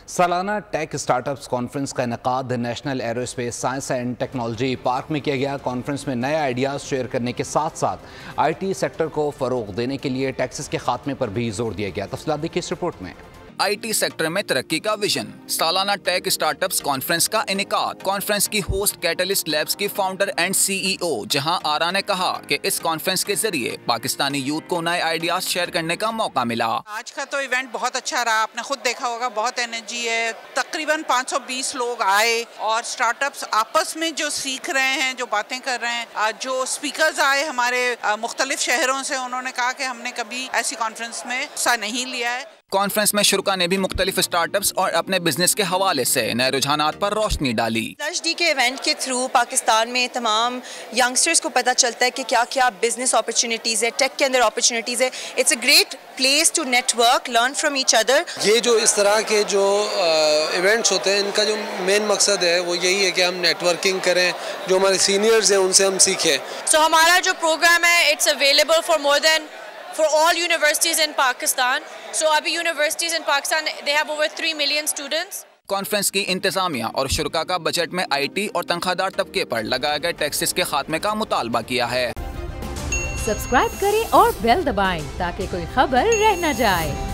سالانہ ٹیک start ups conference کا انعقاد national arrow space science and technology park میں کیا گیا۔ کانفرنس میں نئے آئیڈیاز شیئر کرنے کے ساتھ ساتھ آئی ٹی سیکٹر کو فروغ دینے کے لیے ٹیکسز کے خاتمے پر بھی زور دیا گیا۔ تفصیلات دیکھیے اس رپورٹ میں۔ آئی ٹی سیکٹر میں ترقی کا ویژن، سالانہ ٹیک اسٹارٹ اپس کانفرنس کا انعقاد۔ کانفرنس کی ہوسٹ کیٹلسٹ لیبز کی فاؤنڈر اینڈ سی ای او جہاں آرا نے کہا کہ اس کانفرنس کے ذریعے پاکستانی یوتھ کو نئے آئیڈیاز شیئر کرنے کا موقع ملا۔ آج کا تو ایونٹ بہت اچھا رہا، آپ نے خود دیکھا ہوگا، بہت انرجی ہے۔ تقریباً 520 لوگ آئے اور اسٹارٹ اپس آپس میں جو سیکھ رہے ہیں، جو باتیں کر رہے ہیں، جو اسپیکرز آئے ہمارے مختلف شہروں سے، انہوں نے کہا کہ ہم نے کبھی ایسی کانفرنس میں حصہ نہیں لیا ہے۔ کانفرنس میں شرکا نے بھی مختلف اسٹارٹ اپس اور اپنے بزنس کے حوالے سے نئے رجحانات پر روشنی ڈالی۔ لنچ ڈی کے ایونٹ کے تھرو پاکستان میں تمام ینگسٹرز کو پتہ چلتا ہے کہ کیا کیا بزنس اپرچونیٹیز ہے، ٹیک کے اندر اپرچونیٹیز ہے۔ It's a great place to network, learn from each other. یہ جو اس طرح کے جو ایونٹس ہوتے ہیں، ان کا جو مین مقصد ہے وہ یہی ہے کہ ہم نیٹ ورکنگ کریں، جو ہمارے سینئرز ہیں ان سے ہم سیکھیں۔ سو ہمارا جو پروگرام ہے it's available for all universities in Pakistan. So abhi universities in Pakistan, they have over 3 million students. Conference کی انتظامیہ اور شرکا کا بجٹ میں آئی ٹی اور تنخواہ دار طبقے پر لگائے گئے ٹیکسز کے خاتمے کا مطالبہ کیا ہے۔ سبسکرائب کریں اور بیل دبائیں تاکہ کوئی خبر رہ نہ جائے۔